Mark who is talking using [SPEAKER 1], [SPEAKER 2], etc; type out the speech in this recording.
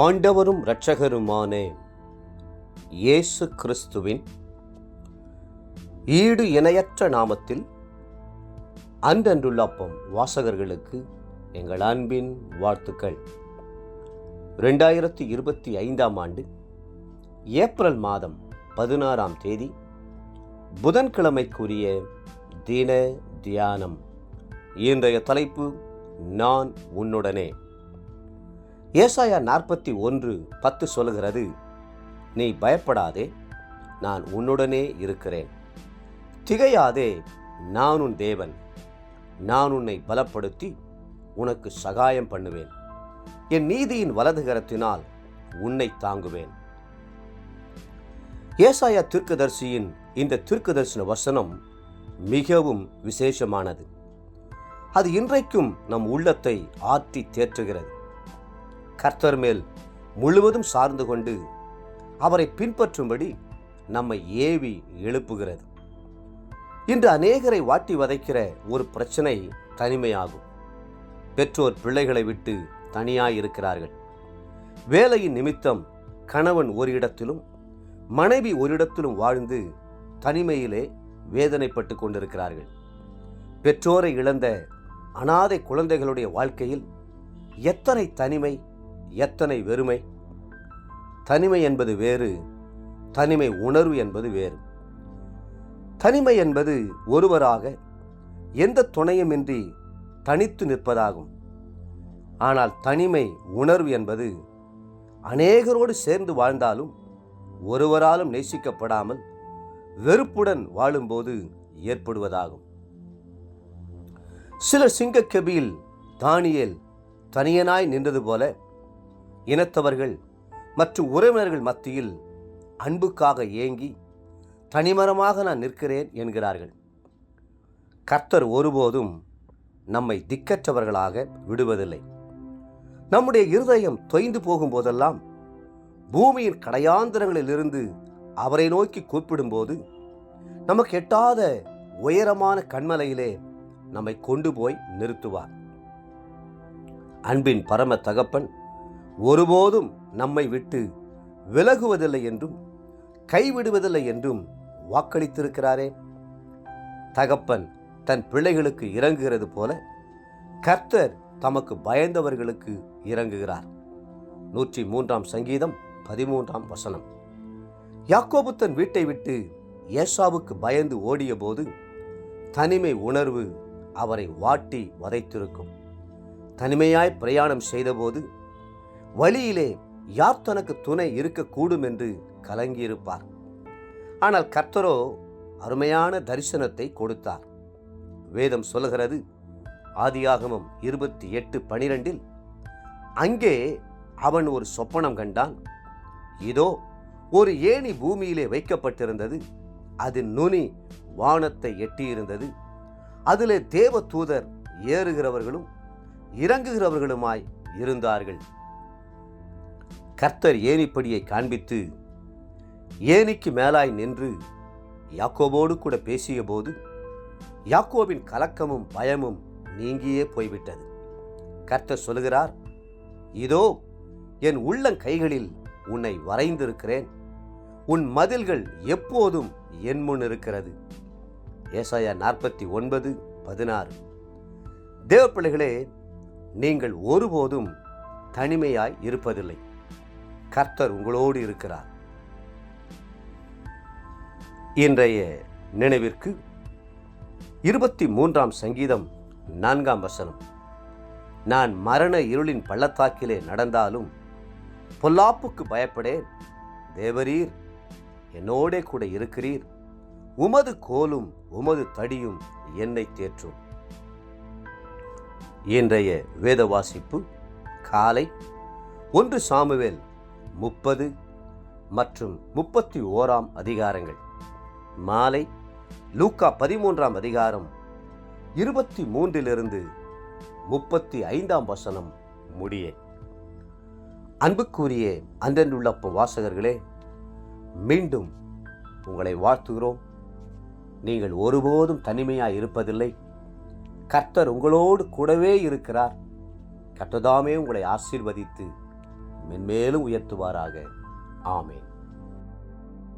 [SPEAKER 1] ஆண்டவரும் இரட்சகருமான இயேசு கிறிஸ்துவின் ஈடு இணையற்ற நாமத்தில் அன்றன்றுள்ளப்பம் வாசகர்களுக்கு எங்கள் அன்பின் வாழ்த்துக்கள். 2025 ஆண்டு ஏப்ரல் மாதம் 16ஆம் தேதி புதன்கிழமைக்குரிய தின தியானம். இன்றைய தலைப்பு, நான் உன்னுடனே. ஏசாயா 41:10 சொல்லுகிறது, நீ பயப்படாதே, நான் உன்னுடனே இருக்கிறேன். திகையாதே, நான் உன் தேவன். நான் உன்னை பலப்படுத்தி உனக்கு சகாயம் பண்ணுவேன். என் நீதியின் வலது கரத்தினால் உன்னை தாங்குவேன். ஏசாயா தீர்க்கதரிசியின் இந்த தீர்க்கதரிசன வசனம் மிகவும் விசேஷமானது. அது இன்றைக்கும் நம் உள்ளத்தை ஆற்றி தேற்றுகிறது. கர்த்தர் மேல் முழுவதும் சார்ந்து கொண்டு அவரை பின்பற்றும்படி நம்மை ஏவி எழுப்புகிறது. இன்று அநேகரை வாட்டி வதைக்கிற ஒரு பிரச்சனை தனிமையாகும். பெற்றோர் பிள்ளைகளை விட்டு தனியாயிருக்கிறார்கள். வேலையின் நிமித்தம் கணவன் ஒரு இடத்திலும் மனைவி ஒரு இடத்திலும் வாழ்ந்து தனிமையிலே வேதனைப்பட்டு கொண்டிருக்கிறார்கள். பெற்றோரை இழந்த அனாதை குழந்தைகளுடைய வாழ்க்கையில் எத்தனை தனிமை, எத்தனை வெறுமை. தனிமை என்பது வேறு, தனிமை உணர்வு என்பது வேறு. தனிமை என்பது ஒருவராக எந்த துணையுமின்றி தனித்து நிற்பதாகும். ஆனால் தனிமை உணர்வு என்பது அநேகரோடு சேர்ந்து வாழ்ந்தாலும் ஒருவராலும் நேசிக்கப்படாமல் வெறுப்புடன் வாழும்போது ஏற்படுவதாகும். சிலர் சிங்கக்கெபியில் தானியேல் தனியனாய் நின்றது போல இனத்தவர்கள் மற்றும் உறவினர்கள் மத்தியில் அன்புக்காக ஏங்கி தனிமரமாக நான் நிற்கிறேன் என்கிறார்கள். கர்த்தர் ஒருபோதும் நம்மை திக்கற்றவர்களாக விடுவதில்லை. நம்முடைய இருதயம் தொய்ந்து போகும்போதெல்லாம் பூமியின் கடையாந்திரங்களிலிருந்து அவரை நோக்கி கூப்பிடும்போது நமக்கு எட்டாத உயரமான கண்மலையிலே நம்மை கொண்டு போய் நிறுத்துவார். அன்பின் பரம தகப்பன் ஒருபோதும் நம்மை விட்டு விலகுவதில்லை என்றும் கைவிடுவதில்லை என்றும் வாக்களித்திருக்கிறாரே. தகப்பன் தன் பிள்ளைகளுக்கு இறங்குகிறது போல கர்த்தர் தமக்கு பயந்தவர்களுக்கு இறங்குகிறார். 103ஆம் சங்கீதம் 13ஆம் வசனம். யாக்கோபு தன் வீட்டை விட்டு ஏசாவுக்கு பயந்து ஓடிய போது தனிமை உணர்வு அவரை வாட்டி வதைத்திருக்கும். தனிமையாய் பிரயாணம் செய்தபோது வழியிலே யார் தனக்கு துணை இருக்கக்கூடும் என்று கலங்கியிருப்பார். ஆனால் கர்த்தரோ அருமையான தரிசனத்தை கொடுத்தார். வேதம் சொல்லுகிறது, ஆதியாகமம் 28:12, அங்கே அவன் ஒரு சொப்பனம் கண்டான். இதோ ஒரு ஏணி பூமியிலே வைக்கப்பட்டிருந்தது, அது நுனி வானத்தை எட்டியிருந்தது. அதிலே தேவ தூதர் ஏறுகிறவர்களும் இறங்குகிறவர்களுமாய் இருந்தார்கள். கர்த்தர் ஏணிப்படியை காண்பித்து ஏணிக்கு மேலாய் நின்று யாக்கோபோடு கூட பேசிய போது யாக்கோபின் கலக்கமும் பயமும் நீங்கியே போய்விட்டது. கர்த்தர் சொல்லுகிறார், இதோ என் உள்ளங்கைகளில் உன்னை வரைந்திருக்கிறேன், உன் மதில்கள் எப்போதும் என் முன் இருக்கிறது. ஏசாயா 49:16. தேவ பிள்ளைகளே, நீங்கள் ஒருபோதும் தனிமையாய் இருப்பதில்லை. கர்த்தர் உங்களோடு இருக்கிறார். இன்றைய நினைவிற்கு 23ஆம் சங்கீதம் 4ஆம் வசனம். நான் மரண இருளின் பள்ளத்தாக்கிலே நடந்தாலும் பொல்லாப்புக்கு பயப்படேன். தேவரீர் என்னோடே கூட இருக்கிறீர். உமது கோலும் உமது தடியும் என்னை தேற்றும். இன்றைய வேத வாசிப்பு காலை 1 சாமுவேல் 30 மற்றும் 31ஆம் அதிகாரங்கள். மாலை லூக்கா 13ஆம் அதிகாரம் 23 35ஆம் வசனம் முடிய. அன்புக்குரிய அன்றன்றுள்ளப்பம் வாசகர்களே, மீண்டும் உங்களை வாழ்த்துகிறோம். நீங்கள் ஒருபோதும் தனிமையாய் இருப்பதில்லை. கர்த்தர் உங்களோடு கூடவே இருக்கிறார். கர்த்தர் தாமே உங்களை ஆசீர்வதித்து மென்மேலும் உயர்த்துவாராக. ஆமென்.